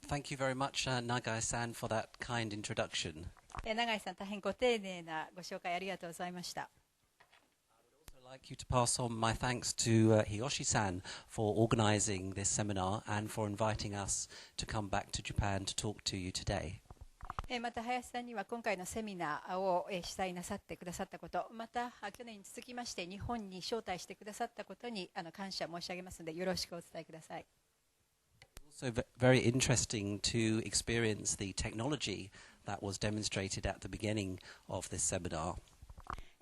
Thank you very much, Nagai-san, for that kind introduction. 永井さん、大変ご丁寧なご紹介ありがとうございました。I would also like you to pass on my thanks to Hiyoshi-san for organizing this seminar and for inviting us to come back to Japan to talk to you today. また林さんには今回のセミナーを主催なさってくださったこと、また去年に続きまして日本に招待してくださったことに感謝申し上げますので、よろしくお伝えください。Also very interesting to experience the technology that was demonstrated at the beginning of this seminar.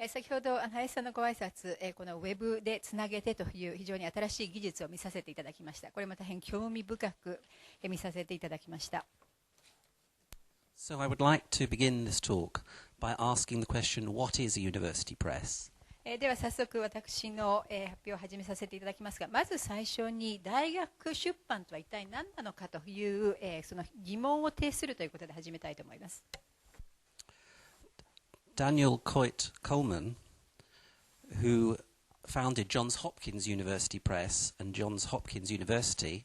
先ほど林さんのご挨拶、このウェブでつなげてという非常に新しい技術を見させていただきました。これも大変興味深く見させていただきました。So I would like to begin this talk by asking the question, what is a university press? では早速私の発表を始めさせていただきますが、まず最初に大学出版とは一体何なのかというその疑問を呈するということで始めたいと思います。Daniel Coit Coleman, who founded Johns Hopkins University Press and Johns Hopkins University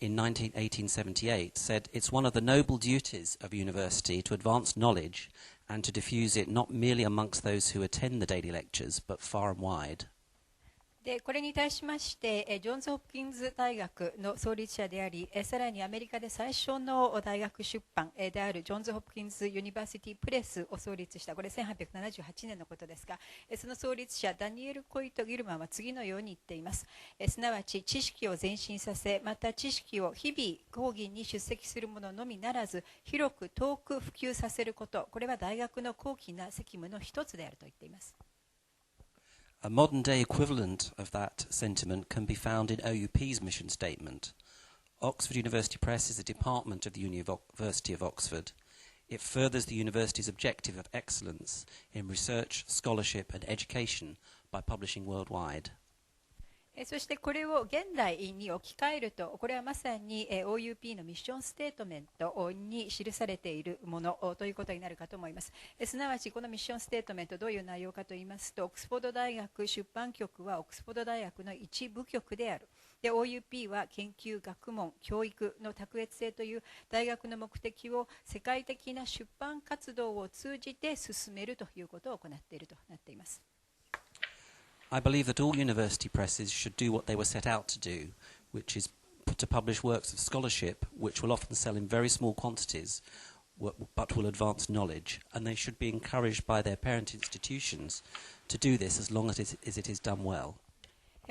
in 1878, said it's one of the noble duties of university to advance knowledge and to diffuse it not merely amongst those who attend the daily lectures, but far and wide. でこれに対しましてジョンズ・ホプキンズ大学の創立者でありさらにアメリカで最初の大学出版であるジョンズ・ホプキンズ・ユニバーシティ・プレスを創立した、これ1878年のことですが、その創立者ダニエル・コイト・ギルマンは次のように言っています。すなわち知識を前進させ、また知識を日々講義に出席する者のみならず広く遠く普及させること、これは大学の高貴な責務の一つであると言っています。A modern-day equivalent of that sentiment can be found in OUP's mission statement. Oxford University Press is a department of the University of Oxford. It furthers the university's objective of excellence in research, scholarship and education by publishing worldwide. そしてこれを現代に置き換えると、これはまさに OUP のミッションステートメントに記されているものということになるかと思います。すなわちこのミッションステートメント、どういう内容かといいますと、オックスフォード大学出版局はオックスフォード大学の一部局である。で OUP は研究、学問、教育の卓越性という大学の目的を世界的な出版活動を通じて進めるということを行っているとなっています。I believe that all university presses should do what they were set out to do, which is to publish works of scholarship which will often sell in very small quantities but will advance knowledge, and they should be encouraged by their parent institutions to do this as long as it is done well.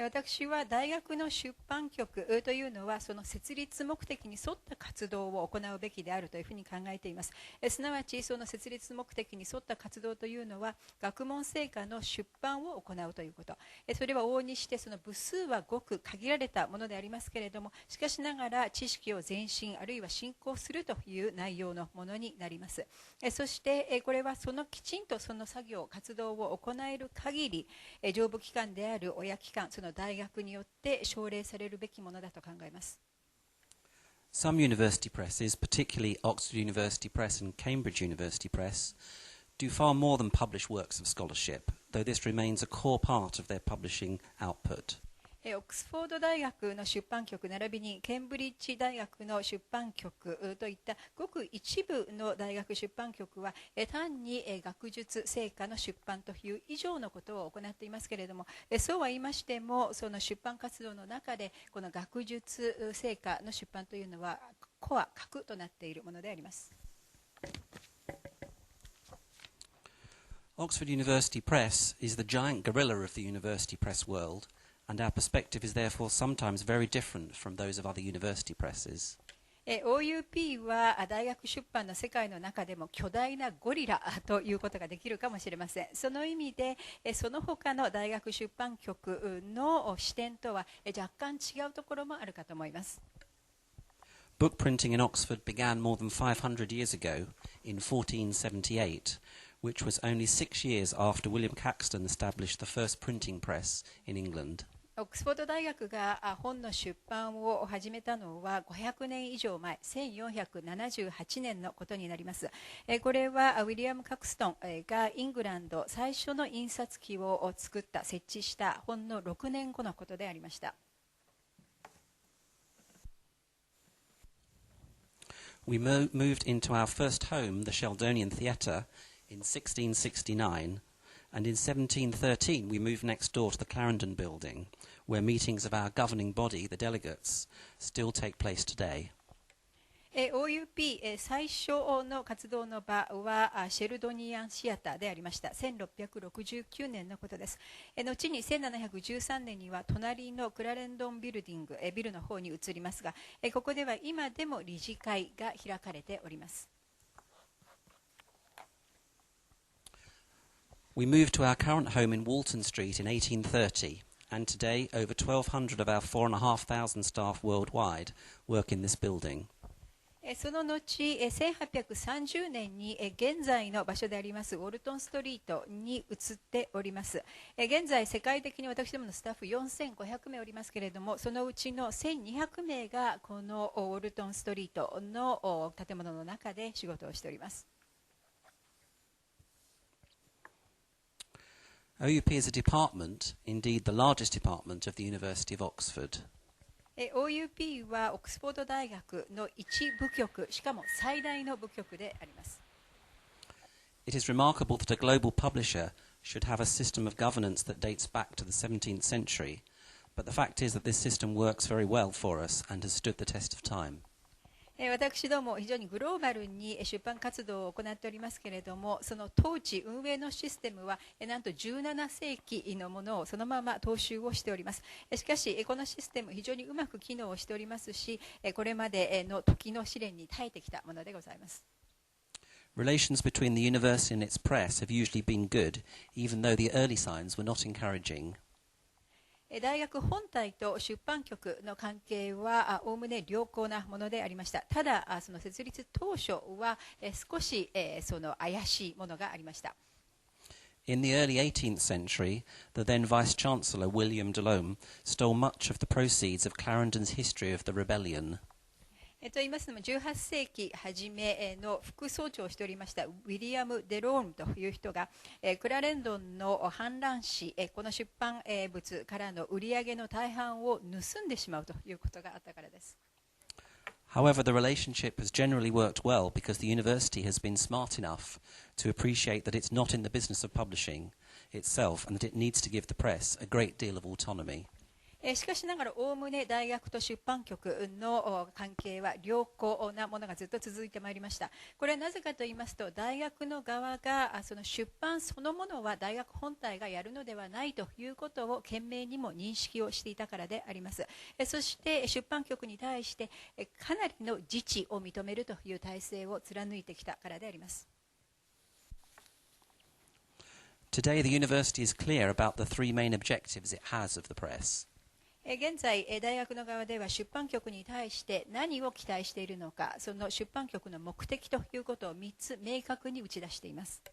私は大学の出版局というのはその設立目的に沿った活動を行うべきであるというふうに考えています。すなわちその設立目的に沿った活動というのは学問成果の出版を行うということ。それは往々にしてその部数はごく限られたものでありますけれども、しかしながら知識を前進あるいは進行するという内容のものになります。そしてこれはきちんとその作業活動を行える限り上部機関である親機関、その大学によって奨励されるべきものだと考えます。Some university presses, particularly Oxford University Press and Cambridge University Press, do far more than publish works of scholarship, though this remains a core part of their publishing output. オックスフォード大学の出版局並びにケンブリッジ大学の出版局といったごく一部の大学出版局は単に学術成果の出版という以上のことを行っていますけれども、そうは言いましてもその出版活動の中でこの学術成果の出版というのはコア核となっているものであります。Oxford University Press is the giant gorilla of the university press world.And our perspective is therefore sometimes very different from those of other university presses. OUP は大学出版の世界の中でも巨大なゴリラということができるかもしれません。その意味でその他の大学出版局の視点とは若干違うところもあるかと思います。Book printing in Oxford began more than 500 years ago in 1478, which was only 6 years after William Caxton established the first printing press in England.オックスフォード大学が本の出版を始めたのは500年以上前、1478年のことになります。これはウィリアム・カクストンがイングランド最初の印刷機を作った、設置した本の6年後のことでありました。We moved into our first home, the Sheldonian Theatre, in 1669, and in 1713 we moved next door to the Clarendon Building, where meetings of our governing body, the delegates, still take place today. OUP 最初の活動の場はシェルドニアンシアターでありました。1669年のことです。後に1713年には隣のクラレンドンビルディング、ビルの方に移りますが、ここでは今でも理事会が開かれております。We moved to our current home in Walton Street in 1830, and today over 1,200 of our 4,500 staff worldwide work in this building. その後、1830年に現在の場所でありますウォルトンストリートに移っております。現在、世界的に私どものスタッフ4500名おりますけれども、そのうちの1200名がこのウォルトンストリートの建物の中で仕事をしております。OUP is a department, indeed the largest department of the University of Oxford. OUP はオックスフォード大学の一部局、しかも最大の部局であります。It is remarkable that a global publisher should have a system of governance that dates back to the 17th century, but the fact is that this system works very well for us and has stood the test of time. 私ども非常にグローバルに出版活動を行っておりますけれども、その当時運営のシステムはなんと17世紀のものをそのまま踏襲をしております。しかしこのシステム非常にうまく機能をしておりますし、これまでの時の試練に耐えてきたものでございます。Relations between the university and its press have usually been good, even though the early signs were not encouraging. 大学本体と出版局の関係はおおむね良好なものでありました。ただ、その設立当初は少しその怪しいものがありました。In the early 18th century, the then Vice-Chancellor William Delhomme stole much of the proceeds of Clarendon's history of the rebellion. と言いますのも18世紀初めの副総長をしておりましたウィリアム・デロームという人がクラレンドンの反乱史この出版物からの売り上げの大半を盗んでしまうということがあったからです。However, the relationship has generally worked well because the university has been smart enough to appreciate that it's not in the business of publishing itself and that it needs to give the press a great deal of autonomy. しかしながらおおむね大学と出版局の関係は良好なものがずっと続いてまいりました。これはなぜかと言いますと、大学の側がその出版そのものは大学本体がやるのではないということを懸命にも認識をしていたからであります。そして出版局に対してかなりの自治を認めるという体制を貫いてきたからであります。Today, the university is clear about the three main objectives it has of the press. 現在、大学の側では出版局に対して何を期待しているのか、その出版局の目的ということを3つ明確に打ち出しています。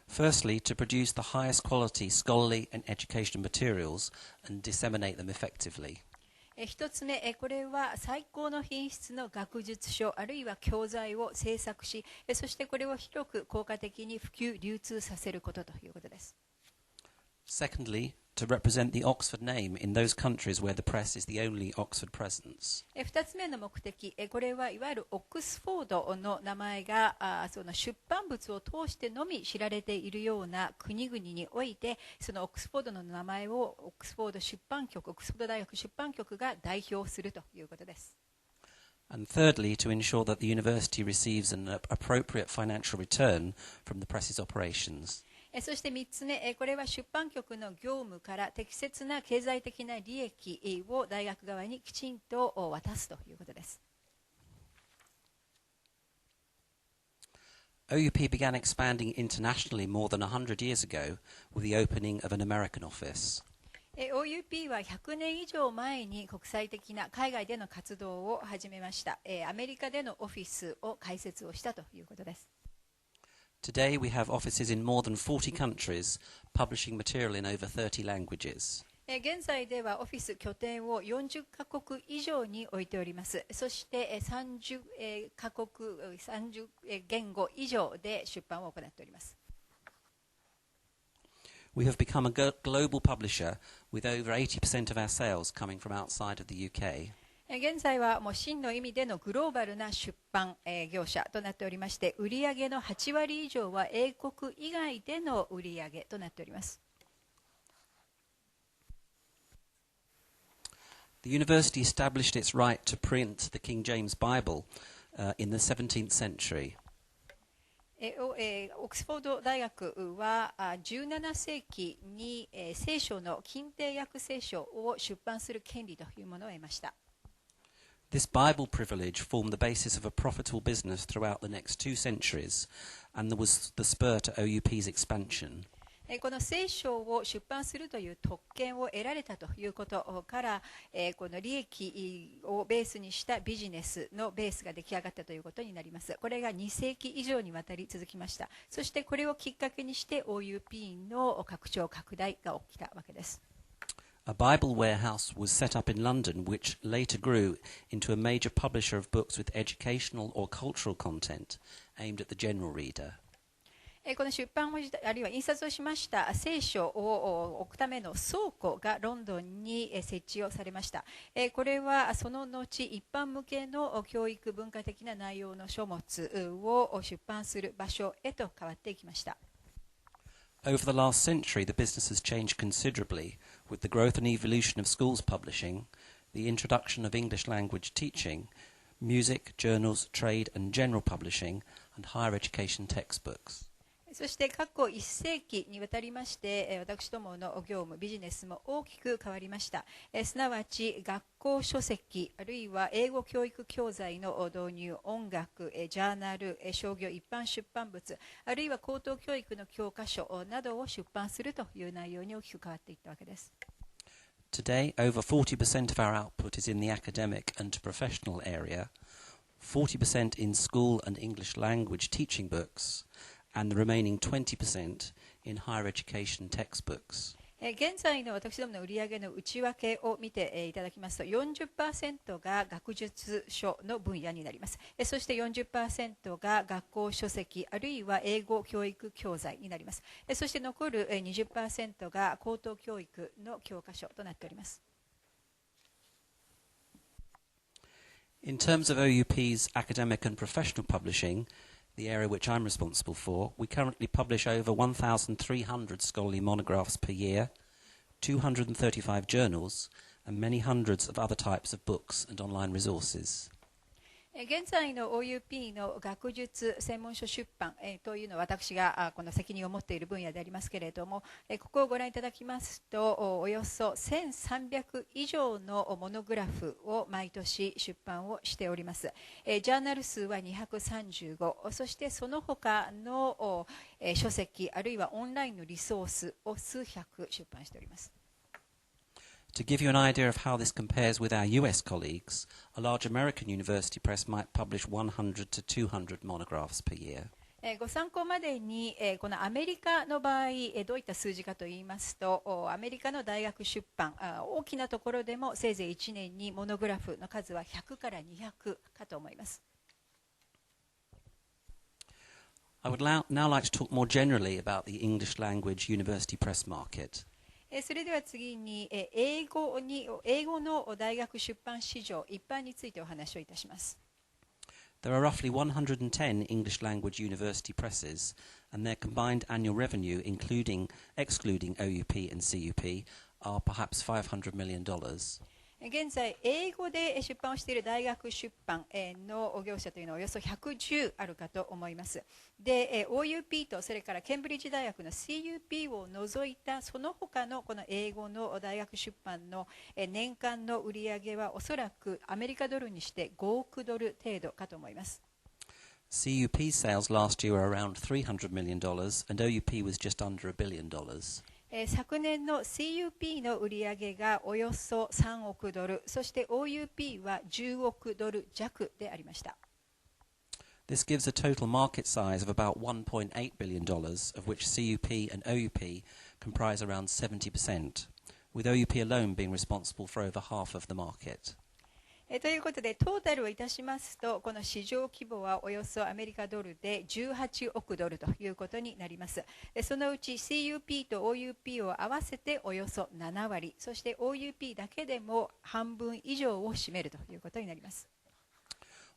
Firstly, to produce the highest quality scholarly and educational materials and disseminate them effectively. 1つ目、これは最高の品質の学術書あるいは教材を制作し、そしてこれを広く効果的に普及流通させることということです。Secondly, to represent the Oxford name in those countries where the press is the only Oxford presence. 2つ目の目的、これはいわゆるオックスフォードの名前がその出版物を通してのみ知られているような国々において、そのオックスフォードの名前をオックスフォード出版局、オックスフォード大学出版局が代表するということです。And thirdly, to ensure that the university receives an appropriate financial return from the press's operations. そして3つ目、これは出版局の業務から適切な経済的な利益を大学側にきちんと渡すということです。OUP began expanding internationally more than 100 years ago with the opening of an American office. OUP は100年以上前に国際的な海外での活動を始めました。アメリカでのオフィスを開設をしたということです。Today we have offices in more than 40 countries, publishing material in over 30 languages. 現在ではオフィス拠点を40カ国以上に置いております。そして30カ国30言語以上で出版を行っております。We have become a global publisher with over 80% of our sales coming from outside of the UK. 現在はもう真の意味でのグローバルな出版業者となっておりまして、売上の8割以上は英国以外での売上となっております。The university established its right to print the King James Bible in the 17th century. オックスフォード大学は17世紀に聖書の近定訳聖書を出版する権利というものを得ました。This Bible privilege formed the basis of a profitable business throughout the next 2 centuries, and there was the spur to OUP's expansion. この聖書を出版するという特権を得られたということから、この利益をベースにしたビジネスのベースが出来上がったということになります。これが2世紀以上にわたり続きました。そしてこれをきっかけにして OUP の拡張拡大が起きたわけです。A Bible warehouse was set up in London, which later grew into a major publisher of books with educational or cultural content aimed at the general reader. この出版をあるいは印刷をしました聖書を置くための倉庫がロンドンに設置をされました。これはその後一般向けの教育文化的な内容の書物を出版する場所へと変わっていきました。Over the last century, the business has changed considerably with the growth and evolution of schools publishing, the introduction of English language teaching, music, journals, trade and general publishing, and higher education textbooks. そして過去1世紀にわたりまして私どもの業務ビジネスも大きく変わりました。すなわち学校書籍あるいは英語教育教材の導入、音楽、ジャーナル、商業一般出版物あるいは高等教育の教科書などを出版するという内容に大きく変わっていったわけです。Today, over 40% of our output is in the academic and professional area, 40% in school and English language teaching books, and the remaining 20% in higher education textbooks. 現在の私どもの売上の内訳を見ていただきますと 40% が学術書の分野になります。そして 40% が学校書籍あるいは英語教育教材になります。そして残る 20% が高等教育の教科書となっております。In terms of OUP's academic and professional publishing, the area which I'm responsible for, we currently publish over 1,300 scholarly monographs per year, 235 journals, and many hundreds of other types of books and online resources. 現在の OUP の学術専門書出版というのは私がこの責任を持っている分野でありますけれども、ここをご覧いただきますとおよそ1300以上のモノグラフを毎年出版をしております。ジャーナル数は235、そしてその他の書籍あるいはオンラインのリソースを数百出版しております。To give you an idea of how this compares with our US colleagues, a large American university press might publish 100 to 200 monographs per year. ご参考までにこのアメリカの場合どういった数字かといいますと、アメリカの大学出版大きなところでもせいぜい1年にモノグラフの数は100から200かと思います。I would now like to talk more generally about the English language university press market. それでは次に英語の大学出版市場一般についてお話をいたします。There are roughly 110 English language university presses, and their combined annual revenue, excluding OUP and CUP, are perhaps $500 million. 現在、英語で出版をしている大学出版の業者というのはおよそ110あるかと思います。で、OUP とそれからケンブリッジ大学の CUP を除いたその他のこの英語の大学出版の年間の売上はおそらくアメリカドルにして5億ドル程度かと思います。CUP sales last year were around $300 million, and OUP was just under $1 billion. 昨年の CUP の売上がおよそ3億ドル、そして OUP は10億ドル弱でありました。This gives a total market size of about $1.8 billion, of which CUP and OUP comprise around 70%, with OUP alone being responsible for over half of the market. ということで、トータルをいたしますと、この市場規模はおよそアメリカドルで18億ドルということになります。そのうち CUP と OUP を合わせておよそ7割、そして OUP だけでも半分以上を占めるということになります。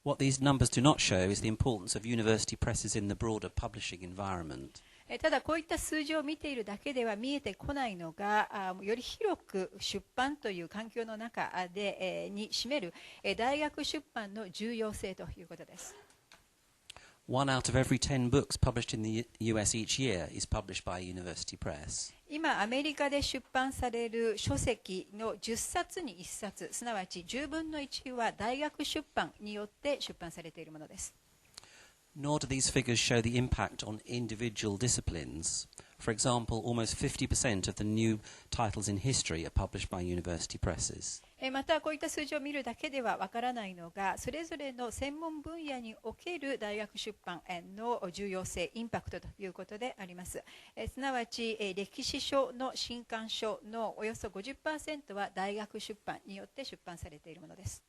What these numbers do not show is the importance of university presses in the broader publishing environment. ただこういった数字を見ているだけでは見えてこないのが、より広く出版という環境の中でに占める大学出版の重要性ということです。One out of every 10 books published in the US each year is published by a university press. 今アメリカで出版される書籍の10冊に1冊、すなわち10分の1は大学出版によって出版されているものです。Nor do these figures show the impact on individual disciplines. For example, almost 50% of the new titles in history are published by university presses. またこういった数字を見るだけではわからないのが、それぞれの専門分野における大学出版の重要性、インパクトということであります。すなわち歴史書の新刊書のおよそ 50% は大学出版によって出版されているものです。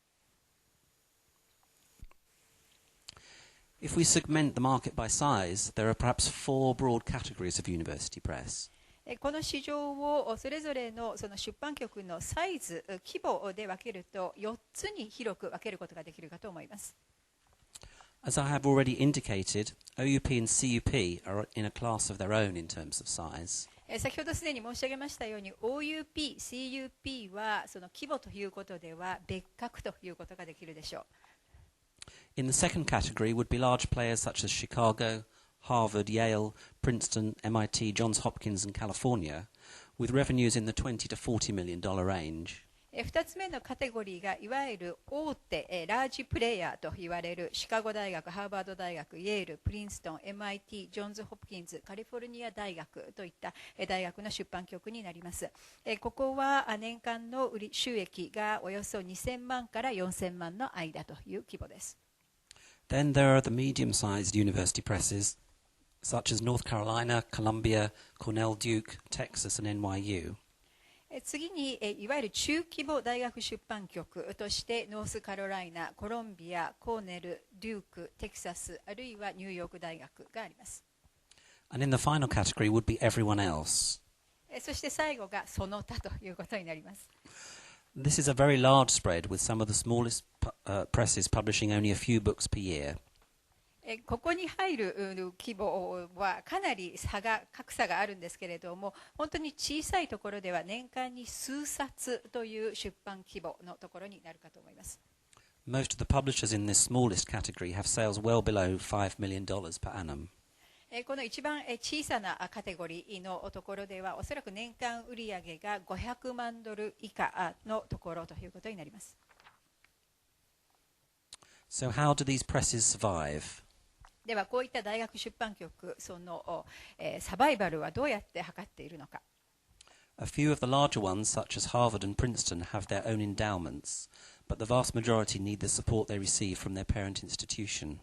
If we segment the market by size, there are perhaps 4 broad categories of university press. この市場をそれぞれのその出版局のサイズ、規模で分けると4つに広く分けることができるかと思います。As I have already indicated, OUP and CUP are in a class of their own in terms of size. 先ほどすでに申し上げましたように OUP、CUP はその規模ということでは別格ということができるでしょう。In the second category would be large players such as Chicago, Harvard, Yale, Princeton, MIT, Johns Hopkins and California, with revenues in the $20 to $40 million range. 2つ目のカテゴリーがいわゆる大手ラージプレイヤーと言われるシカゴ大学、ハーバード大学、イェール、プリンストン、MIT、ジョンズ・ホプキンズ、カリフォルニア大学といった大学の出版局になります。ここは年間の収益がおよそ2000万から4000万の間という規模です。Then there are the medium-sized university presses, such as North Carolina, Columbia, Cornell, Duke, Texas, and NYU. 次にいわゆる中規模大学出版局としてノースカロライナ、コロンビア、コーネル、デューク、テキサス、あるいはニューヨーク大学があります。And in the final category would be everyone else. そして最後がその他ということになります。This is a very large spread, with some of the smallest presses publishing only a few books per year. ここに入る規模はかなり格差があるんですけれども、本当に小さいところでは年間に数冊という出版規模のところになるかと思います。Most of the publishers in this smallest category have sales well below $5 million per annum. この一番小さなカテゴリーのところではおそらく年間売上が500万ドル以下のところということになります。So how do these presses survive? ではこういった大学出版局、そのサバイバルはどうやって図っているのか。A few of the larger ones, such as Harvard and Princeton, have their own endowments, but the vast majority need the support they receive from their parent institution.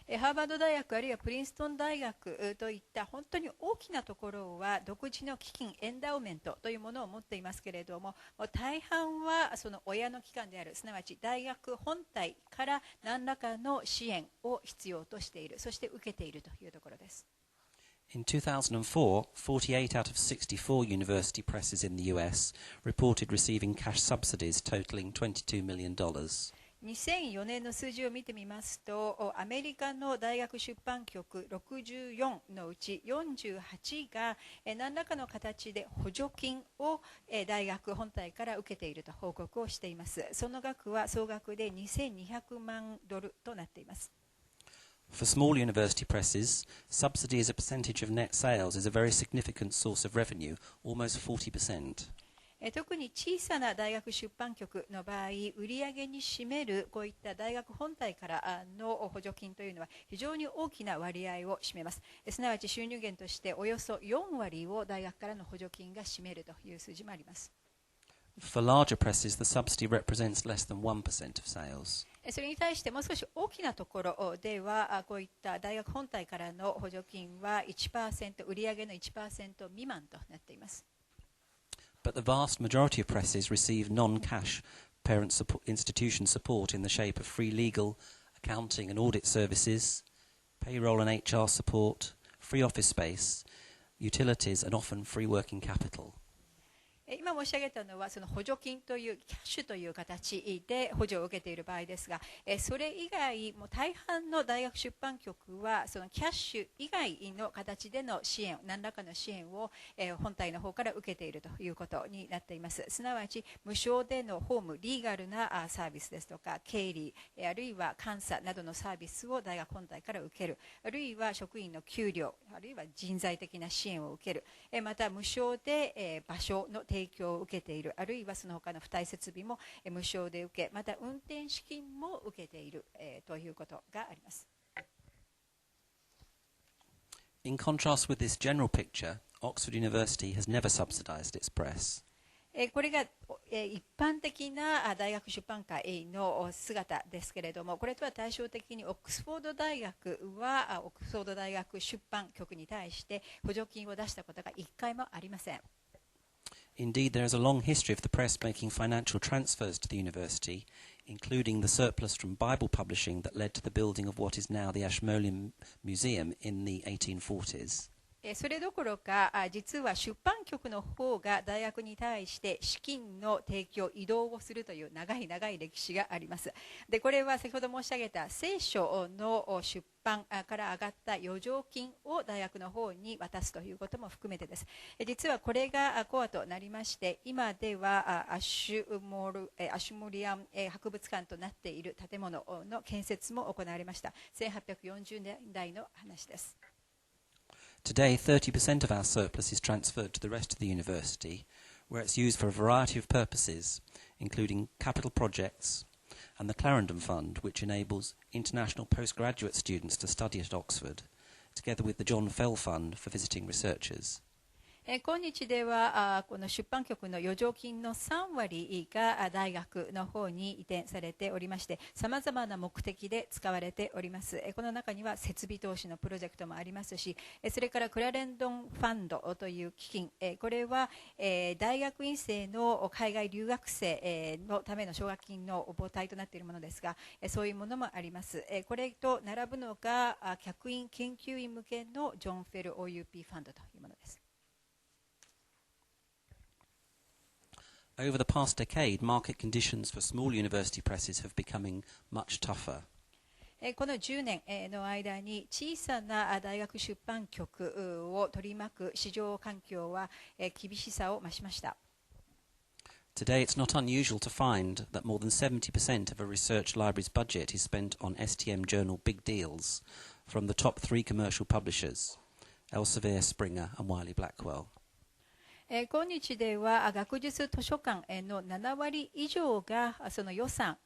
ハーバード大学あるいはプリンストン大学といった本当に大きなところは独自の基金エンダウメントというものを持っていますけれども、大半はその親の機関である、すなわち大学本体から何らかの支援を必要としている、そして受けているというところです。In 2004, 48 out of 64 university presses in the US reported receiving cash subsidies totaling $22 million. 2004年の数字を見てみますと、アメリカの大学出版局64のうち48が何らかの形で補助金を大学本体から受けていると報告をしています。その額は総額で2200万ドルとなっています。For small university presses, subsidy as a percentage of net sales is a very significant source of revenue, almost 40%. 特に小さな大学出版局の場合、売上に占めるこういった大学本体からの補助金というのは非常に大きな割合を占めます。すなわち収入源としておよそ4割を大学からの補助金が占めるという数字もあります。For larger presses, the subsidy represents less than 1% of sales. それに対してもう少し大きなところではこういった大学本体からの補助金は 1%、売上の 1% 未満となっています。But the vast majority of presses receive non-cash parent institution support in the shape of free legal, accounting and audit services, payroll and HR support, free office space, utilities and often free working capital. 今申し上げたのはその補助金というキャッシュという形で補助を受けている場合ですが、それ以外も大半の大学出版局はそのキャッシュ以外の形での支援、何らかの支援を本体の方から受けているということになっています。すなわち無償での法務、リーガルなサービスですとか経理、あるいは監査などのサービスを大学本体から受ける、あるいは職員の給料、あるいは人材的な支援を受ける、また無償で場所の提供を受けている、あるいはその他の付帯設備も無償で受け、また運転資金も受けているということがあります。In contrast with this general picture, Oxford University has never subsidized its press. これが一般的な大学出版界の姿ですけれども、これとは対照的にオックスフォード大学はオックスフォード大学出版局に対して補助金を出したことが1回もありません。Indeed, there is a long history of the press making financial transfers to the university, including the surplus from Bible publishing that led to the building of what is now the Ashmolean Museum in the 1840s. それどころか、実は出版局の方が大学に対して資金の提供、移動をするという長い長い歴史があります。で、これは先ほど申し上げた聖書の出版から上がった余剰金を大学の方に渡すということも含めてです。実はこれがコアとなりまして、今ではアシュモリアン博物館となっている建物の建設も行われました。1840年代の話です。Today, 30% of our surplus is transferred to the rest of the university, where it's used for a variety of purposes, including capital projects and the Clarendon Fund, which enables international postgraduate students to study at Oxford, together with the John Fell Fund for visiting researchers. 今日ではこの出版局の余剰金の3割が大学の方に移転されておりまして、さまざまな目的で使われております。この中には設備投資のプロジェクトもありますし、それからクラレンドンファンドという基金、これは大学院生の海外留学生のための奨学金の母体となっているものですが、そういうものもあります。これと並ぶのが客員研究員向けのジョン・フェル OUP ファンドというものです。Over the past decade, market conditions for small university presses have becoming much tougher. この10年の間に小さな大学出版局を取り巻く市場環境は厳しさを増しました。Today, it's not unusual to find that more than 70% of a research library's budget is spent on STM journal big deals from the top 3 commercial publishers, Elsevier, Springer, and Wiley Blackwell. 今日では学術図書館の7割以上がその予算、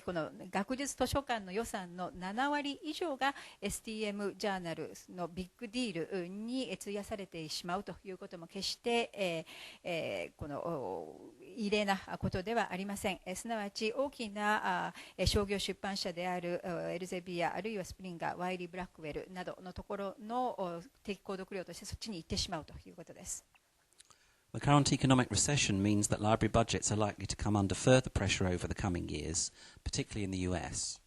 この学術図書館の予算の7割以上が STM ジャーナルのビッグディールに費やされてしまうということも決して、この異例なことではありません。すなわち大きな商業出版社であるエルゼビア、あるいはスプリンガー、ワイリー・ブラックウェルなどのところの定期購読料としてそっちに行ってしまうということです。The current economic recession means that library budgets are likely to come under further pressure over the coming years, particularly in the US.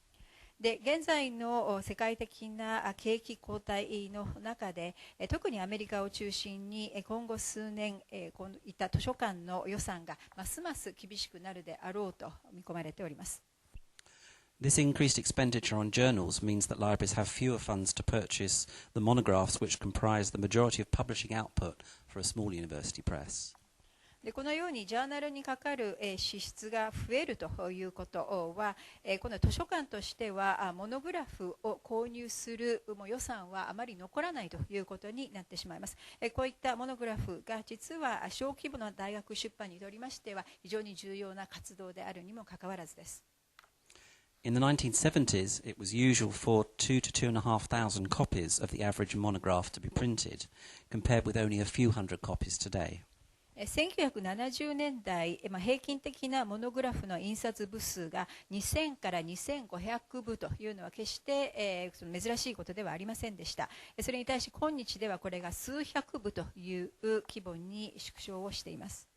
で、現在の世界的な景気後退の中で、特にアメリカを中心に今後数年、こういった図書館の予算がますます厳しくなるであろうと見込まれております。This increased expenditure on journals means that libraries have fewer funds to purchase the monographs which comprise the majority of publishing output for a small university press. でこのようにジャーナルにかかる支出が増えるということは、この図書館としてはモノグラフを購入する予算はあまり残らないということになってしまいます。こういったモノグラフが実は小規模な大学出版にとりましては非常に重要な活動であるにもかかわらずです。In the 1970s, it was usual for 2,000 to 2,500 copies of the average monograph to be printed, compared with only a few hundred copies today. 1970年代、平均的なモノグラフの印刷部数が2000から2500部というのは決して、珍しいことではありませんでした。それに対し今日ではこれが数百部という規模に縮小をしています。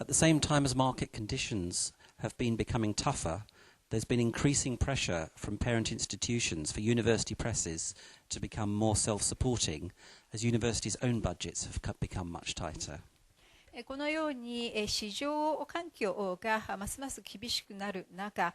At the same time as market conditions have been becoming tougher, there's been increasing pressure from parent institutions for university presses to become more self-supporting as universities' own budgets have become much tighter. このように市場環境がますます厳しくなる中、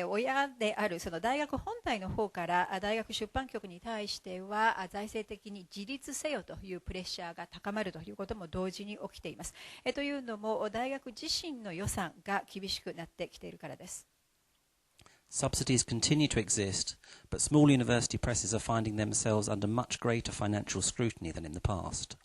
親であるその大学本体の方から大学出版局に対しては財政的に自立せよというプレッシャーが高まるということも同時に起きています。というのも大学自身の予算が厳しくなってきているからです。Subsidies continue to exist, but small university presses are finding themselves under much greater financial scrutiny than in the past.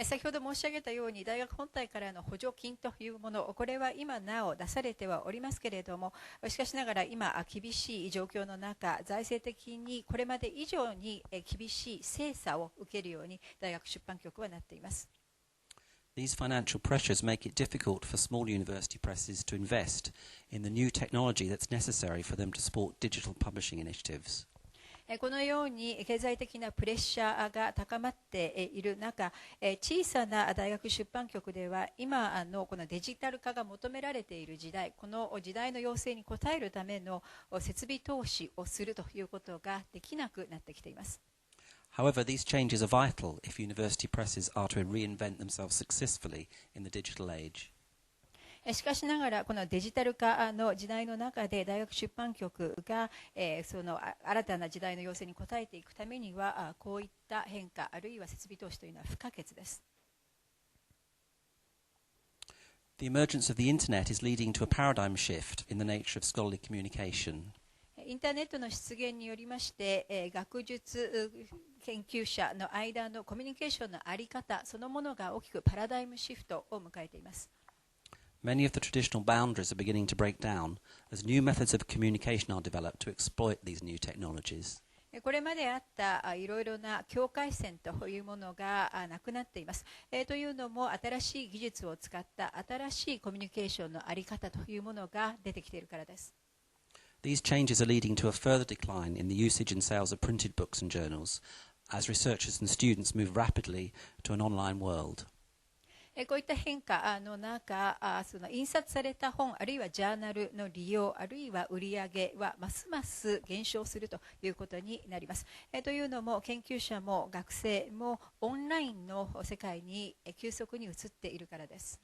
先ほど申し上げたように大学本体からの補助金というもの、これは今なお出されてはおりますけれども、しかしながら今厳しい状況の中、財政的にこれまで以上に厳しい精査を受けるように大学出版局はなっています。These financial pressures make it difficult for small university presses to invest in the new technology that's necessary for them to support digital publishing initiatives. このように経済的なプレッシャーが高まっている中、小さな大学出版局では今のこのデジタル化が求められている時代、この時代の要請に応えるための設備投資をするということができなくなってきています。However, these changes are vital if university presses are to reinvent themselves successfully in the digital age. しかしながらこのデジタル化の時代の中で大学出版局がその新たな時代の要請に応えていくためにはこういった変化あるいは設備投資というのは不可欠です。The emergence of the internet is leading to a paradigm shift in the nature of scholarly communication. インターネットの出現によりまして学術研究者の間のコミュニケーションの在り方そのものが大きくパラダイムシフトを迎えています。Many of the traditional boundaries are beginning to break down as new methods of communication are developed to exploit these new technologies. これまであったいろいろな境界線というものがなくなっています。というのも新しい技術を使った新しいコミュニケーションの在り方というものが出てきているからです。These changes are leading to a further decline in the usage and sales of printed books and journals as researchers and students move rapidly to an online world. こういった変化の中、その印刷された本あるいはジャーナルの利用あるいは売り上げはますます減少するということになります。というのも研究者も学生もオンラインの世界に急速に移っているからです。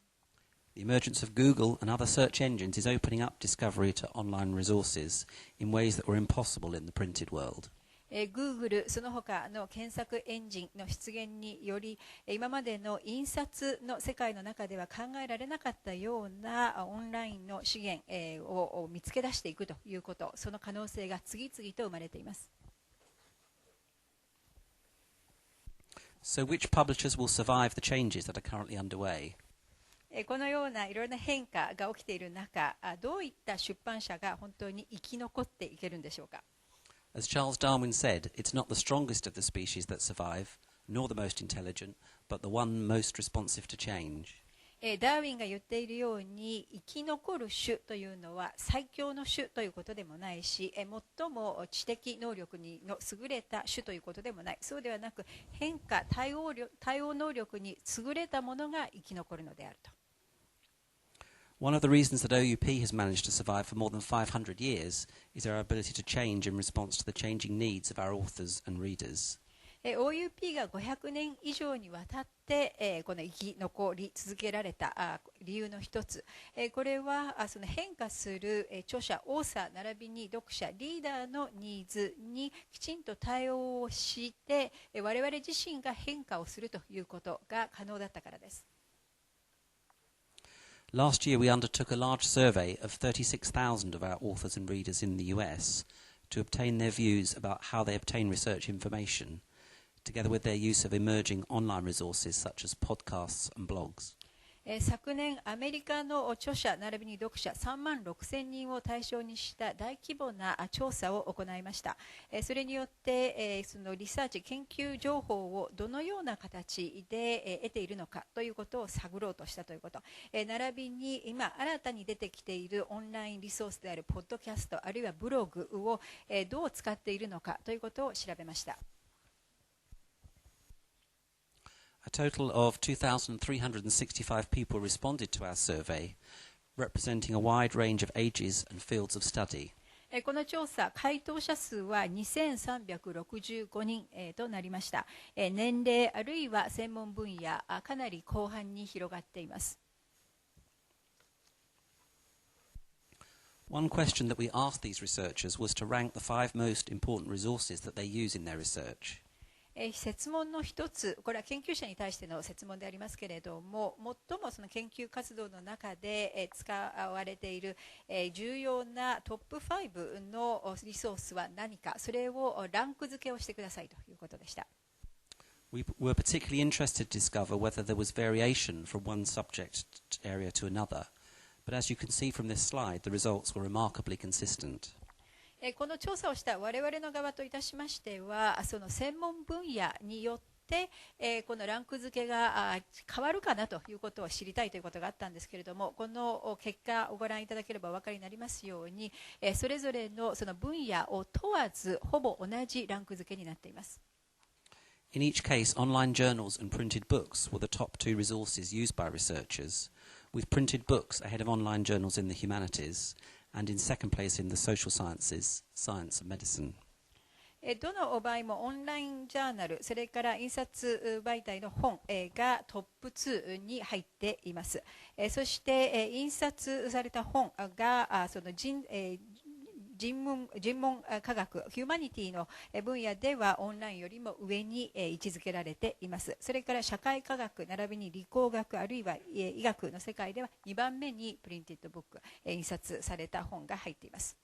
The emergence of Google and other search engines is opening up discovery to online resources in ways that were impossible in the printed world. Google その他の検索エンジンの出現により今までの印刷の世界の中では考えられなかったようなオンラインの資源を見つけ出していくということ、その可能性が次々と生まれています。So which publishers will survive the changes that are currently underway? このようないろいろな変化が起きている中、どういった出版社が本当に生き残っていけるんでしょうか。As Charles Darwin said, it's not the strongest of the species that survive, nor the most intelligent, but the one most responsive to change. ダーウィンが言っているように生き残る種というのは最強の種ということでもないし、最も知的能力の優れた種ということでもない。そうではなく変化、対応能力に優れたものが生き残るのであると。One of the reasons that OUP has managed to survive for more than 500 years is our ability to change in response to the changing needs of our authors and readers. OUP が500年以上にわたってこの生き残り続けられた理由の一つ、これはその変化する著者、オーサー並びに読者、リーダーのニーズにきちんと対応して我々自身が変化をするということが可能だったからです。Last year we undertook a large survey of 36,000 of our authors and readers in the US to obtain their views about how they obtain research information, together with their use of emerging online resources such as podcasts and blogs. 昨年アメリカの著者並びに読者3万6,000人を対象にした大規模な調査を行いました。それによってそのリサーチ研究情報をどのような形で得ているのかということを探ろうとしたということ、並びに今新たに出てきているオンラインリソースであるポッドキャストあるいはブログをどう使っているのかということを調べました。A total of 2,365 people responded to our survey, representing a wide range of ages and fields of study. この調査、回答者数は2365人となりました。年齢あるいは専門分野、かなり広範に広がっています。One question that we asked these researchers was to rank the 5 most important resources that they use in their research. 設問の一つ、これは研究者に対しての設問でありますけれども、最もその研究活動の中で使われている重要なトップ5のリソースは何か、それをランク付けをしてくださいということでした。We were particularly interested to discover whether there was variation from one subject area to another, but as you can see from this slide, the results were remarkably consistent. この調査をした我々の側といたしましては、その専門分野によってこのランク付けが変わるかなということを知りたいということがあったんですけれども、この結果をご覧いただければお分かりになりますように、それぞれのその分野を問わずほぼ同じランク付けになっています。In each case, online journals and printed books were the top 2 resources used by researchers, with printed books ahead of online journals in the humanities, and in second place in the social sciences, science and medicine. どの場合もオンラインジャーナル、それから印刷媒体の本がトップ2に入っています。そして印刷された本がその人文科学、ヒューマニティの分野ではオンラインよりも上に位置づけられています。それから社会科学並びに理工学あるいは医学の世界では2番目にプリンティッドブック、印刷された本が入っています。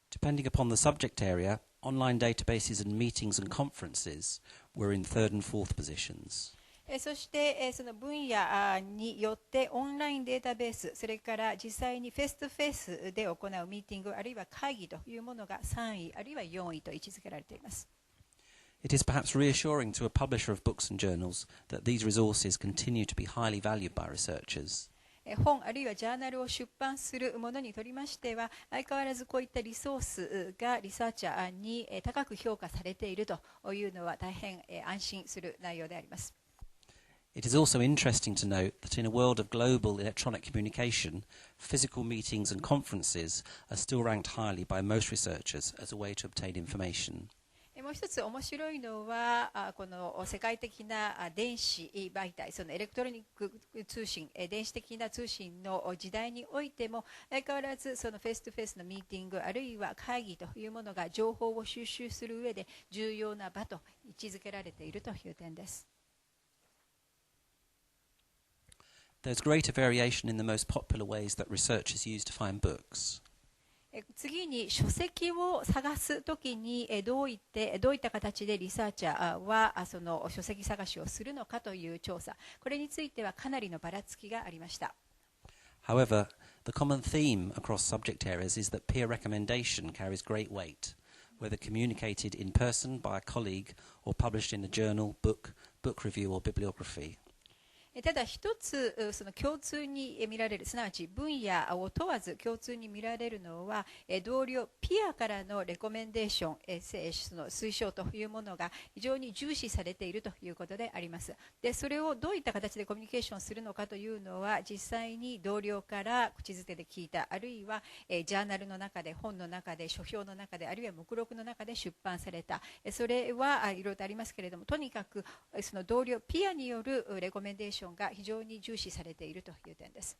Depending upon the subject area, online databases and meetings and conferences were in 3rd and 4th positions. そしてその分野によってオンラインデータベース、それから実際にフェイスとフェイスで行うミーティングあるいは会議というものが3位あるいは4位と位置づけられています。It is perhaps reassuring to a publisher of books and journals that these resources continue to be highly valued by researchers. 本あるいはジャーナルを出版するものにとりましては、相変わらずこういったリソースがリサーチャーに高く評価されているというのは大変安心する内容であります。It is also interesting to note that in a world of global electronic communication, physical meetings and conferences are still ranked highly by most researchers as a way to obtain information. もう一つ面白いのは、この世界的な電子媒体、そのエレクトロニック通信、電子的な通信の時代においても、相変わらずそのフェイストゥフェイスのミーティング、あるいは会議というものが情報を収集する上で重要な場と位置づけられているという点です。There's greater variation in the most popular ways that researchers use to find books. 次に書籍を探すときにどういった形でリサーチャーはその書籍探しをするのかという調査、これについてはかなりのばらつきがありました。However, the common theme across subject areas is that peer recommendation carries great weight, whether communicated in person by a colleague or published in a journal, book review or bibliography. ただ一つその共通に見られる、すなわち分野を問わず共通に見られるのは、同僚ピアからのレコメンデーション、その推奨というものが非常に重視されているということであります。で、それをどういった形でコミュニケーションするのかというのは、実際に同僚から口づてで聞いた、あるいはジャーナルの中で、本の中で、書評の中で、あるいは目録の中で出版された、それはいろいろとありますけれども、とにかくその同僚ピアによるレコメンデーションが非常に重視されているという点です。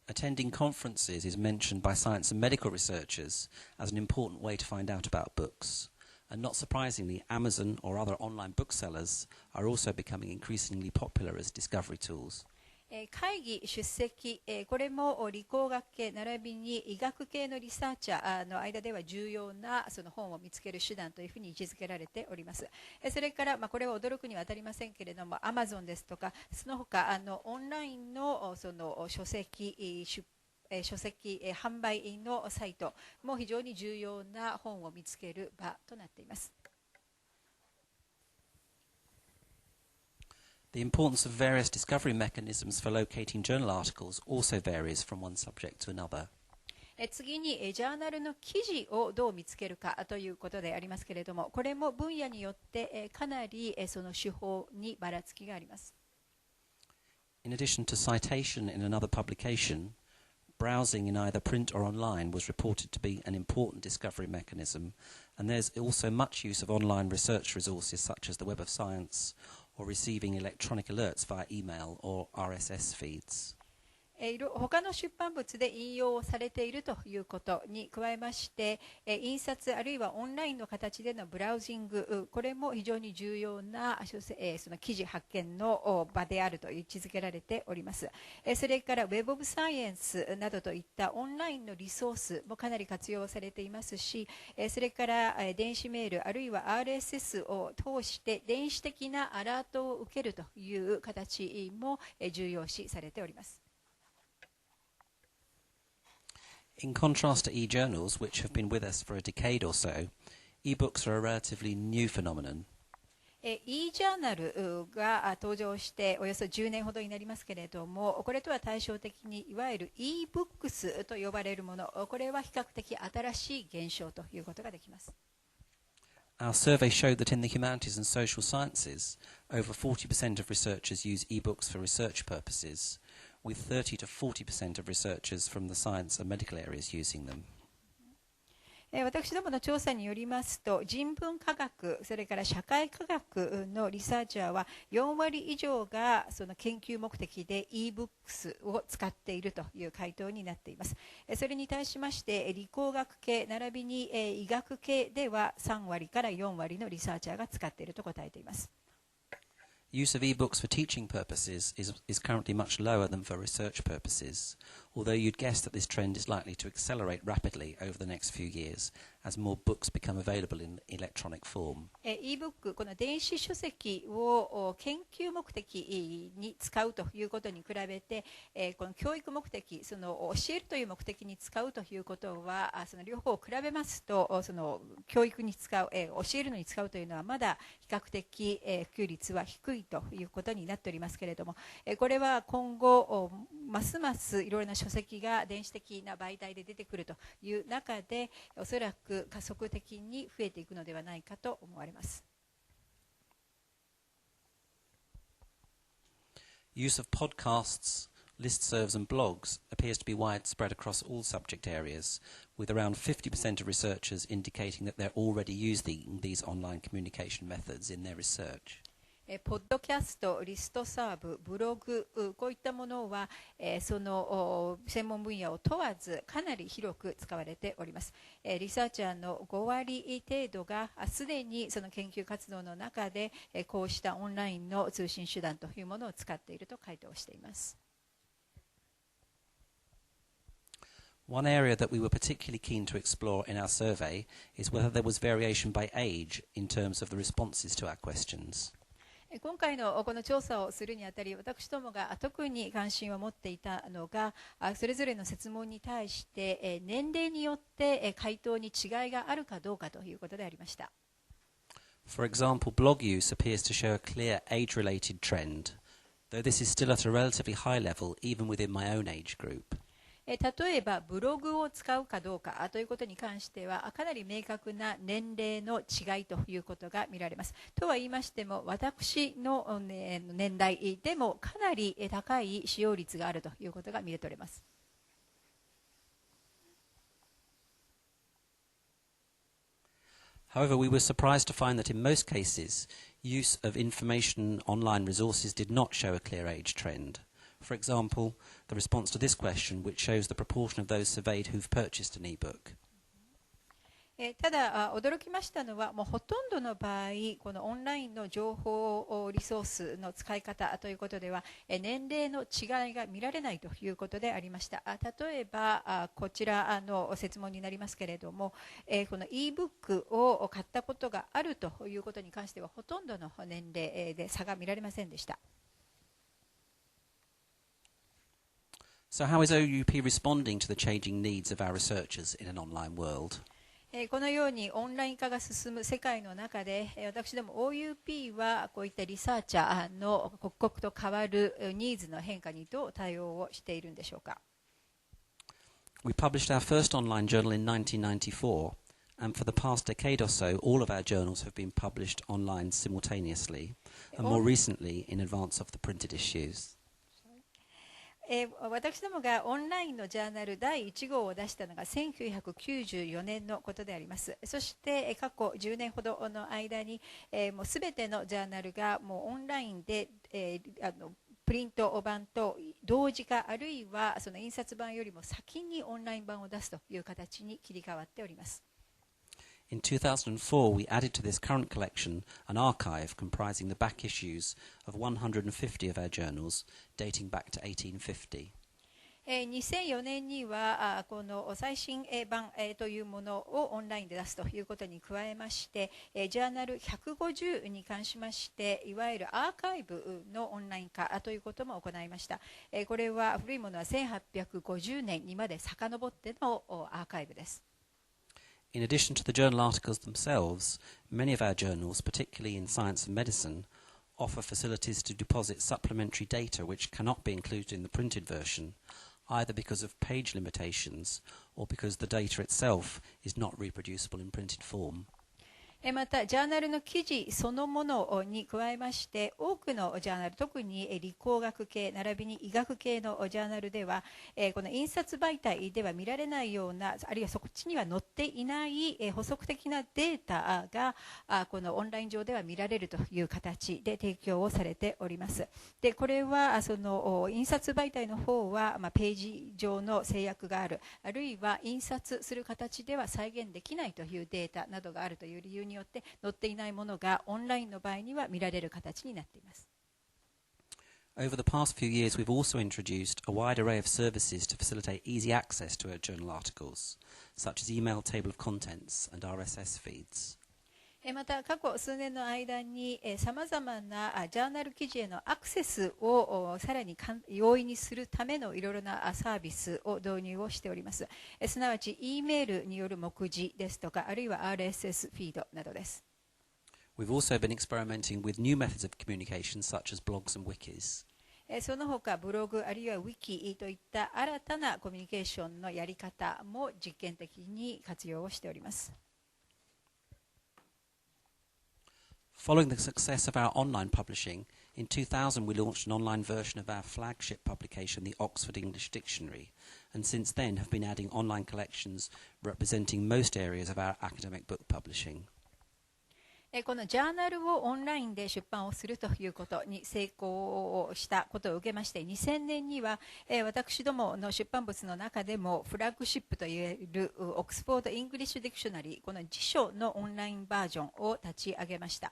Attending conferences is mentioned by science and medical researchers as an important way to find out about books. And not surprisingly, Amazon or other online booksellers are also becoming increasingly popular as discovery tools. 会議出席、これも理工学系並びに医学系のリサーチャーの間では重要なその本を見つける手段というふうに位置づけられております。それから、これは驚くには当たりませんけれども、Amazon ですとかその他オンラインのその書籍販売のサイトも非常に重要な本を見つける場となっています。The importance of various discovery mechanisms for locating journal articles also varies from one subject to another. 次にジャーナルの記事をどう見つけるかということでありますけれども、これも分野によってかなりその手法にばらつきがあります。In addition to citation in another publication, browsing in either print or online was reported to be an important discovery mechanism, and there's also much use of online research resources such as the Web of Science or receiving electronic alerts via email or RSS feeds. 他の出版物で引用をされているということに加えまして、印刷あるいはオンラインの形でのブラウジング、これも非常に重要なその記事発見の場であると位置づけられております。それから Web of Science などといったオンラインのリソースもかなり活用されていますし、それから電子メールあるいは RSS を通して電子的なアラートを受けるという形も重要視されております。In contrast to e-journals, which have been with us for a decade or so, e-books are a relatively new phenomenon. e-journal が登場しておよそ10年ほどになりますけれども、これとは対照的にいわゆる e-books と呼ばれるもの、これは比較的新しい現象ということができます。Our survey showed that in the humanities and social sciences, over 40% of researchers use e-books for research purposes.With 30 to 40% of researchers from the science and medical areas using them. 私どもの調査によりますと、人文科学、それから社会科学のリサーチャーは4割以上がその研究目的で e-books を使っているという回答になっています。それに対しまして理工学系並びに医学系では3割から4割のリサーチャーが使っていると答えています。Use of e-books for teaching purposes is currently much lower than for research purposes, although you'd guess that this trend is likely to accelerate rapidly over the next few years as more books become available in electronic form. e-book この電子書籍を研究目的に使うということに比べて、この教育目的、その教えるという目的に使うということは、その両方を比べますと、その教育に使う、教えるのに使うというのはまだ比較的、普及率は低いということになっておりますけれども、これは今後ますますいろいろな書籍が電子的な媒体で出てくるという中で、おそらく加速的に増えていくのではないかと思われます。Use of podcasts, listservs and blogs appears to be widespread across all subject areas, with around 50% of researchers indicating that they're already using these online communication methods in their research.ポッドキャスト、リストサーブ、ブログ、こういったものは、その専門分野を問わずかなり広く使われております。リサーチャーの5割程度がすでにその研究活動の中でこうしたオンラインの通信手段というものを使っていると回答しています。One area that we were particularly keen to explore in our survey is whether there was variation by age in terms of the responses to our questions.今回のこの調査をするにあたり、私どもが特に関心を持っていたのが、それぞれの設問に対して年齢によって回答に違いがあるかどうかということでありました。For example, blog use appears to show a clear age-related trend, though this is still at a relatively high level even within my own age group.例えばブログを使うかどうかということに関してはかなり明確な年齢の違いということが見られます。とは言いましても私の年代でもかなり高い使用率があるということが見て取れます。However, we were surprised to find that in most cases, use of information online resources did not show a clear age trend.For example, the response to this question, which shows the proportion of those surveyed who've purchased an e-book. ただ驚きましたのは、もうほとんどの場合このオンラインの情報リソースの使い方ということでは年齢の違いが見られないということでありました。例えばこちらの設問になりますけれども、この e-book を買ったことがあるということに関してはほとんどの年齢で差が見られませんでした。So how is OUP responding to the changing needs of our researchers in an online world? このようにオンライン化が進む世界の中で私ども OUP はこういったリサーチャーの刻々と変わるニーズの変化にどう対応をしているんでしょうか。We published our first online journal in 1994, and for the past decade or so, all of our journals have been published online simultaneously, and more recently in advance of the printed issues. 私どもがオンラインのジャーナル第1号を出したのが1994年のことであります。そして過去10年ほどの間にもうすべてのジャーナルがもうオンラインでプリント版と同時化、あるいはその印刷版よりも先にオンライン版を出すという形に切り替わっております。In 2004, we added to this current collection an archive comprising the back issues of 150 of our journals, dating back to 1850. 2004年にはこの最新版というものをオンラインで出すということに加えまして、ジャーナル150に関しまして、いわゆるアーカイブのオンライン化ということも行いました。これは古いものは1850年にまで遡ってのアーカイブです。In addition to the journal articles themselves, many of our journals, particularly in science and medicine, offer facilities to deposit supplementary data which cannot be included in the printed version, either because of page limitations or because the data itself is not reproducible in printed form. またジャーナルの記事そのものに加えまして多くのジャーナル、特に理工学系並びに医学系のジャーナルではこの印刷媒体では見られないような、あるいはそっちには載っていない補足的なデータがこのオンライン上では見られるという形で提供をされております。でこれはその印刷媒体の方はページ上の制約がある、あるいは印刷する形では再現できないというデータなどがあるという理由によって載っていないものがオンラインの場合には見られる形になっています。Over the past few years, we've also introduced a wide array of services to facilitate easy access to our journal articles, such as email table of contents and RSS feeds. また過去数年の間にさまざまなジャーナル記事へのアクセスをさらに容易にするためのいろいろなサービスを導入をしております。すなわち E メールによる目次ですとか、あるいは RSS フィードなどです。We've also been experimenting with new methods of communication such as blogs and wikis. その他ブログあるいはウィキといった新たなコミュニケーションのやり方も実験的に活用をしております。Following the success of our online publishing, in 2000 we launched an online version of our flagship publication, the Oxford English Dictionary, and since then have been adding online collections representing most areas of our academic book publishing. このジャーナルをオンラインで出版をするということに成功したことを受けまして、2000年には私どもの出版物の中でもフラッグシップといえるオックスフォード・イングリッシュ・ディクショナリー、この辞書のオンラインバージョンを立ち上げました。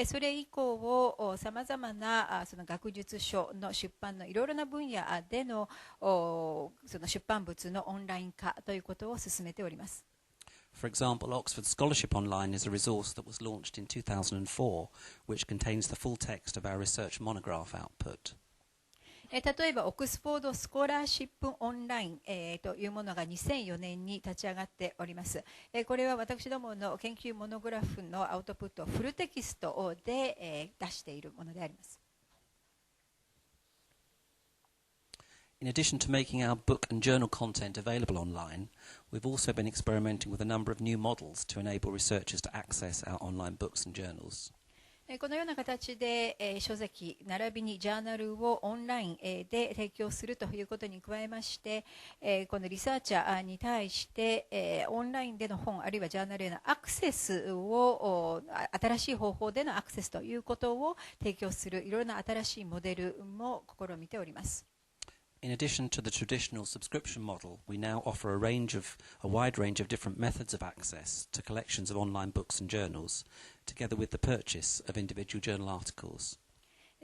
それ以降さまざまなその学術書の出版のいろいろな分野でのその出版物のオンライン化ということを進めております。For example, Oxford Scholarship Online is a resource that was launched in 2004, which contains the full text of our research monograph output. 例えば、オックスフォードスコラーシップオンライン、というものが2004年に立ち上がっております。これは私どもの研究モノグラフのアウトプットをフルテキストで、出しているものであります。In addition to making our book and journal content available online, we've also been experimenting with a number of new models to enable researchers to access our online books and journals. このような形で、書籍並びにジャーナルをオンライン、で提供するということに加えまして、このリサーチャーに対して、オンラインでの本あるいはジャーナルへのアクセスを新しい方法でのアクセスということを提供するいろいろな新しいモデルも試みております。In addition to the traditional subscription model, we now offer a wide range of different methods of access to collections of online books and journals, together with the purchase of individual journal articles.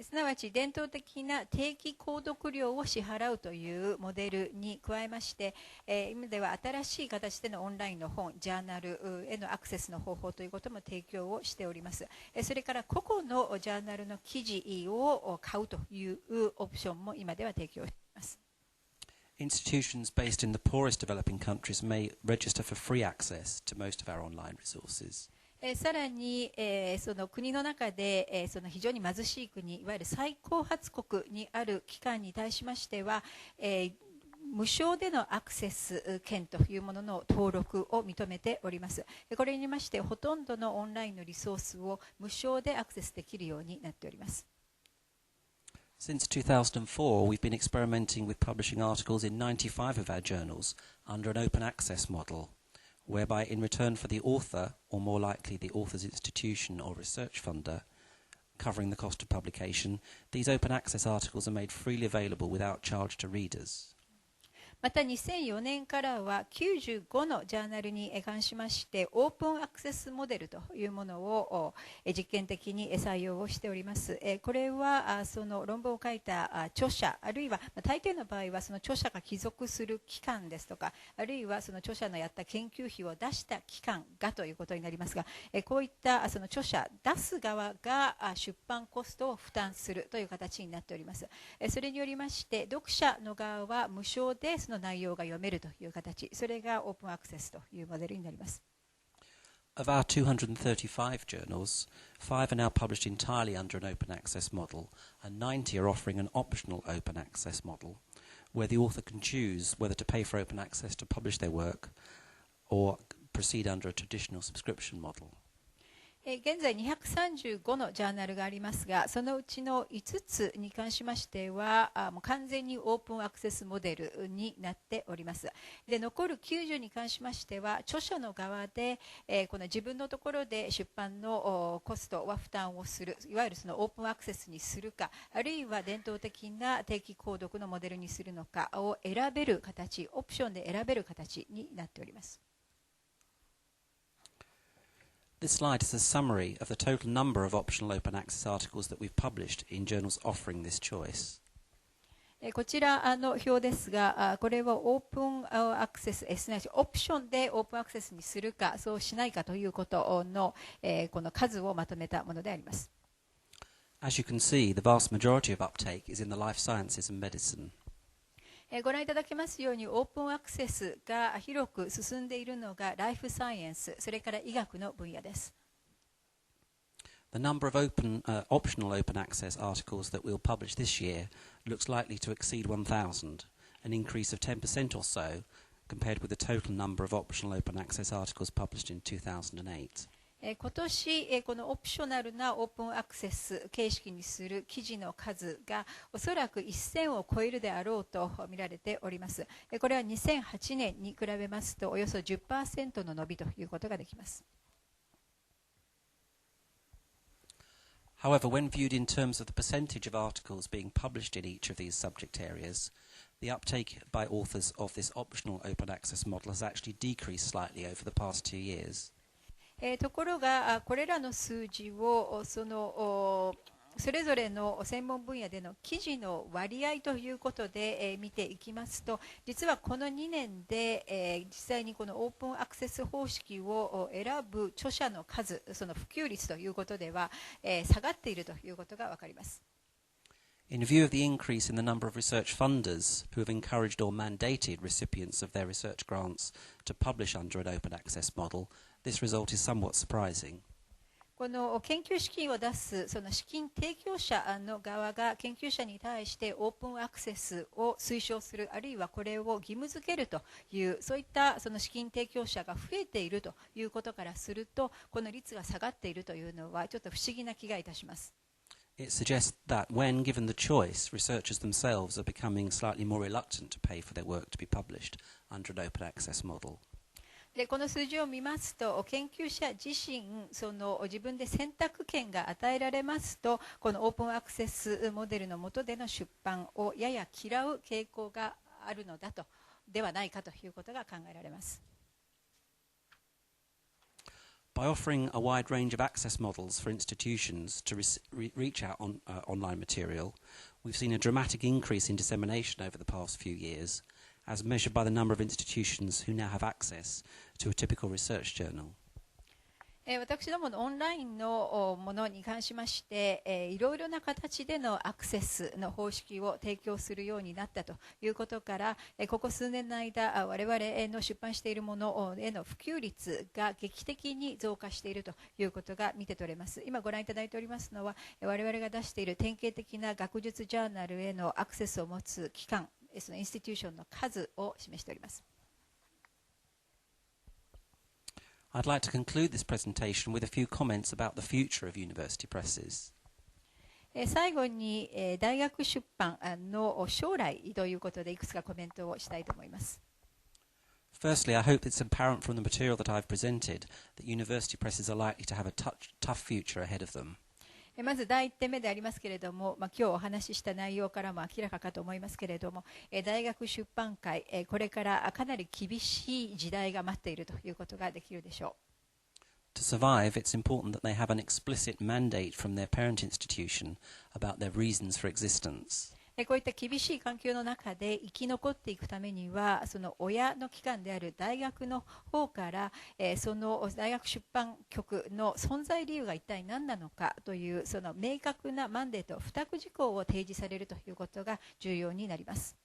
すなわち伝統的な定期購読料を支払うというモデルに加えまして、今では新しい形でのオンラインの本、ジャーナルへのアクセスの方法ということも提供をしております。それから個々のジャーナルの記事を買うというオプションも今では提供しています。Institutions based in the poorest developing countries may register for free access to most of our online resources. さらに、その国の中で、その非常に貧しい国、いわゆる最高発国にある機関に対しましては、無償でのアクセス権というものの登録を認めております。これにましてほとんどのオンラインのリソースを無償でアクセスできるようになっております。Since 2004, we've been experimenting with publishing articles in 95 of our journals under an open access model, whereby in return for the author, or more likely the author's institution or research funder, covering the cost of publication, these open access articles are made freely available without charge to readers. また2004年からは95のジャーナルに関しましてオープンアクセスモデルというものを実験的に採用をしております。これはその論文を書いた著者あるいは大抵の場合はその著者が帰属する機関ですとかあるいはその著者のやった研究費を出した機関がということになりますが、こういったその著者出す側が出版コストを負担するという形になっております。それによりまして読者の側は無償での内容が読めるという形、それがオープンアクセスというモデルになります。Of our 235 journals, 5 are now published entirely under an open access model, and 90 are offering an optional open access model, where the author can choose whether to pay for open access to publish their work or proceed under a traditional subscription model. 現在235のジャーナルがありますが、そのうちの5つに関しましてはもう完全にオープンアクセスモデルになっております。で残る90に関しましては著者の側で、この自分のところで出版のコストは負担をする、いわゆるそのオープンアクセスにするか、あるいは伝統的な定期購読のモデルにするのかを選べる形、オプションで選べる形になっております。This slide is a summary of the total number of optional open access articles that we've published in journals offering this choice. こちらの表ですが、これはオープンアクセス、すなわちオプションでオープンアクセスにするか、そうしないかということの、この数をまとめたものであります。As you can see, the vast majority of uptake is in the life sciences and medicine. ご覧いただけますようにオープンアクセスが広く進んでいるのがライフサイエンス、それから医学の分野です。The number of optional open access articles that we'll publish this year looks likely to exceed 1,000, an increase of 10% or so compared with the total number of optional open access articles published in 2008. 今年このオプショナルなオープンアクセス形式にする記事の数がおそらく1000を超えるであろうと見られております。これは2008年に比べますとおよそ 10% の伸びということができます。However, when viewed in terms of the percentage of articles being published in each of these subject areas, the uptake by authors of this optional open access model has actually decreased slightly over the past 2 years. ところがこれらの数字をそれぞれの専門分野での記事の割合ということで見ていきますと、実はこの2年で実際にこのオープンアクセス方式を選ぶ著者の数、その普及率ということでは下がっているということがわかります。In view of the increase in the number of research funders who have encouraged or mandated recipients of their research grants to publish under an open access model, this result is somewhat surprising. この研究資金を出すその資金提供者の側が研究者に対してオープンアクセスを推奨する、あるいはこれを義務付けるというそういったその資金提供者が増えているということからすると、この率が下がっているというのはちょっと不思議な気がいたします。It suggests that when given the choice, researchers themselves are becoming slightly more reluctant to pay for their work to be published under an open access model. でこの数字を見ますと、研究者自身自分で選択権が与えられますと、このオープンアクセスモデルの下での出版をやや嫌う傾向があるのだとではないかということが考えられます。By offering a wide range of access models for institutions to reach out on online material, we've seen a dramatic increase in dissemination over the past few years, as measured by the number of institutions who now have access to a typical research journal. 私どものオンラインのものに関しまして、いろいろな形でのアクセスの方式を提供するようになったということから、ここ数年の間、我々の出版しているものへの普及率が劇的に増加しているということが見て取れます。今ご覧いただいておりますのは、我々が出している典型的な学術ジャーナルへのアクセスを持つ機関そのインスティテューションの数を示しております。I'd like to conclude this presentation with a few comments about the future of university presses. 最後に大学出版の将来ということでいくつかコメントをしたいと思います。Firstly, I hope it's apparent from the material that I've presented that university presses are likely to have a tough future ahead of them. まず第1点目でありますけれども、今日お話しした内容からも明らかかと思いますけれども、大学出版界、これからかなり厳しい時代が待っているということができるでしょう。To survive, it's important that they have an explicit mandate from their parent institution about their reasons for existence. こういった厳しい環境の中で生き残っていくためには、その親の機関である大学の方から、その大学出版局の存在理由が一体何なのかというその明確なマンデート、付託事項を提示されるということが重要になります。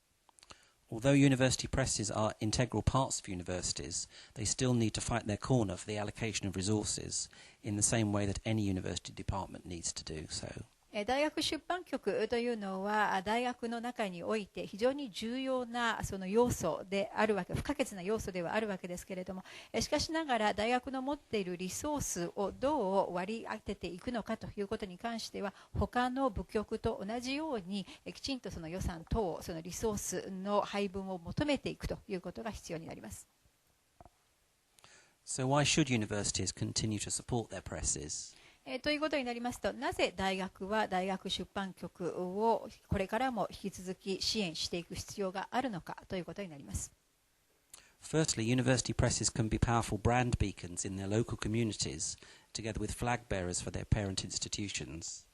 Although university presses are integral parts of universities, they still need to fight their corner for the allocation of resources in the same way that any university department needs to do so. 大学出版局というのは大学の中において非常に重要なその要素であるわけ、不可欠な要素ではあるわけですけれども、しかしながら大学の持っているリソースをどう割り当てていくのかということに関しては、他の部局と同じようにきちんとその予算等、そのリソースの配分を求めていくということが必要になります。So why should universities continue to support their presses? ということになりますと、なぜ大学は大学出版局をこれからも引き続き支援していく必要があるのかということになります。Firstly, university presses can be powerful brand beacons in their local communities, together with flag bearers for their parent institutions.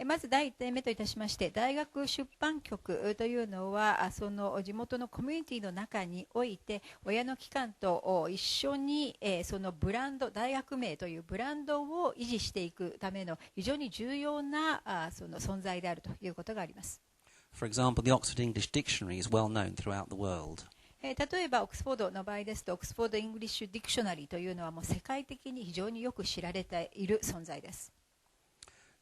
まず第1点目といたしまして、大学出版局というのはその地元のコミュニティの中において親の機関と一緒にそのブランド、大学名というブランドを維持していくための非常に重要なその存在であるということがあります。For example, the Oxford English Dictionary is well known throughout the world. 例えばオックスフォードの場合ですと、オックスフォード・イングリッシュ・ディクショナリーというのはもう世界的に非常によく知られている存在です。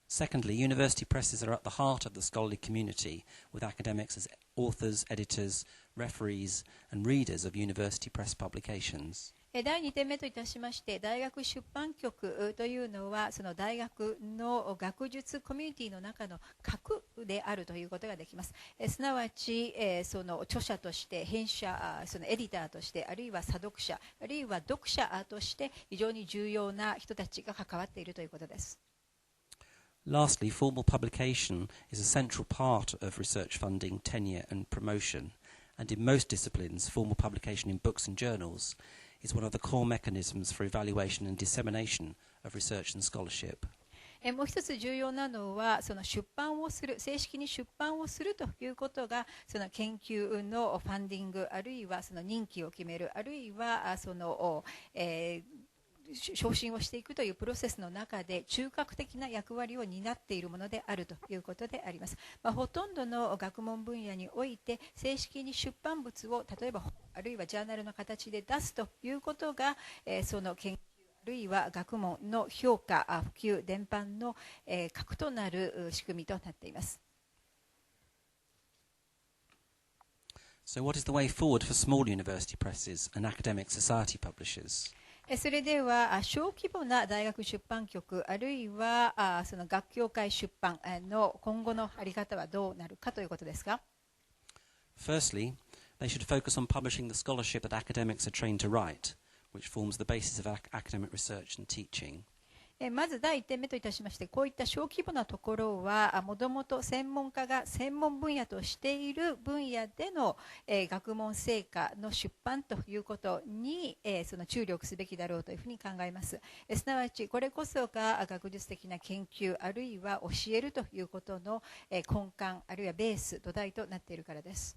Secondly, university presses are at the heart of the scholarly community, with academics as authors, editors, referees, and readers of university press publications. 第2点目といたしまして、大学出版局というのはその大学の学術コミュニティの中の核であるということができます。すなわちその著者として、編者、そのエディターとして、あるいは査読者、あるいは読者として非常に重要な人たちが関わっているということです。Lastly, formal publication is a central part of research funding, tenure and promotion, and in most disciplines, formal publication in books and journals is one of the core mechanisms for evaluation and dissemination of research and scholarship. もう一つ重要なのは、その出版をする、正式に出版をするということが、その研究のファンディング、あるいはその任期を決める、あるいはその、昇進をしていくというプロセスの中で中核的な役割を担っているものであるということであります。ほとんどの学問分野において正式に出版物を例えばあるいはジャーナルの形で出すということが、その研究あるいは学問の評価、普及、伝播の、核となる仕組みとなっています。So what is the way forward for small university presses and academic society publishers? それでは小規模な大学出版局あるいはその学協会出版の今後の在り方はどうなるかということですが、 Firstly, they should focus on publishing the scholarship that academics are trained to write, which forms the basis of academic research and teaching. まず第1点目といたしまして、こういった小規模なところはもともと専門家が専門分野としている分野での、学問成果の出版ということに、その注力すべきだろうというふうに考えます。すなわちこれこそが学術的な研究あるいは教えるということの、根幹あるいはベース土台となっているからです。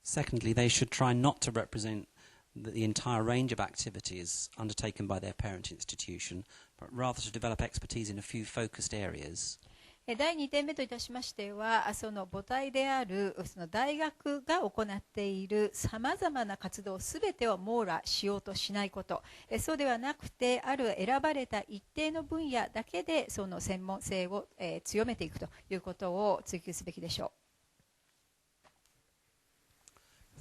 Secondly, they should try not to represent the entire range of activities undertaken by their parent institution, but rather to develop expertise in a few focused areas. 第2点目といたしましては、その母体であるその大学が行っているさまざまな活動すべてを網羅しようとしないこと、そうではなくてある選ばれた一定の分野だけでその専門性を強めていくということを追求すべきでしょう。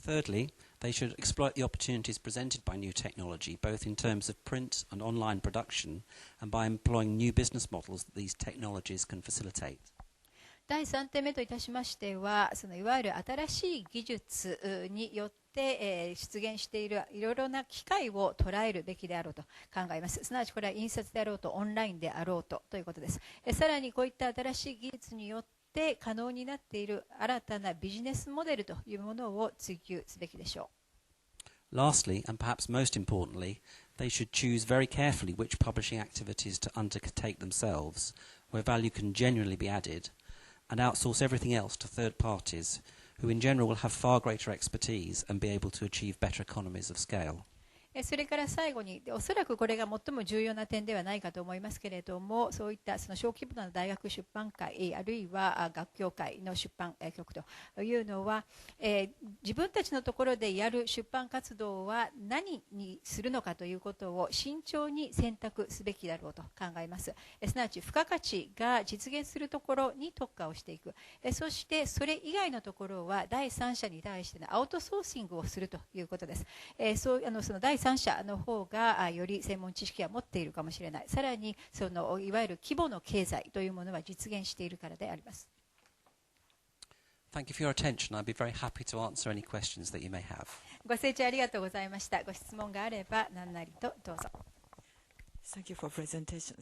Thirdly, they should exploit the opportunities presented by new technology, both in terms of print and online production, and by employing new business models that these technologies can facilitate. 第3点目といたしましては、そのいわゆる新しい技術によって出現しているいろいろな機会を捉えるべきであろうと考えます。すなわちこれは印刷であろうとオンラインであろうとということです。さらにこういった新しい技術によって可能になっている新たなビジネスモデルというものを追求すべきでしょう。Lastly, and perhaps most importantly, they should choose very carefully which publishing activities to undertake themselves, where value can genuinely be added, and outsource everything else to third parties, who in general will have far greater expertise and be able to achieve better economies of scale. それから最後に、おそらくこれが最も重要な点ではないかと思いますけれども、そういったその小規模な大学出版会、あるいは学協会の出版局というのは、自分たちのところでやる出版活動は何にするのかということを慎重に選択すべきだろうと考えます。すなわち付加価値が実現するところに特化をしていく。そしてそれ以外のところは第三者に対してのアウトソーシングをするということです。その第三者の方がより専門知識は持っているかもしれない。さらにそのいわゆる規模の経済というものは実現しているからであります。Thank you for your attention. I'd be very happy to answer any questions that you may have. ご清聴ありがとうございました。ご質問があれば何なりとどうぞ。Thank you for presentation.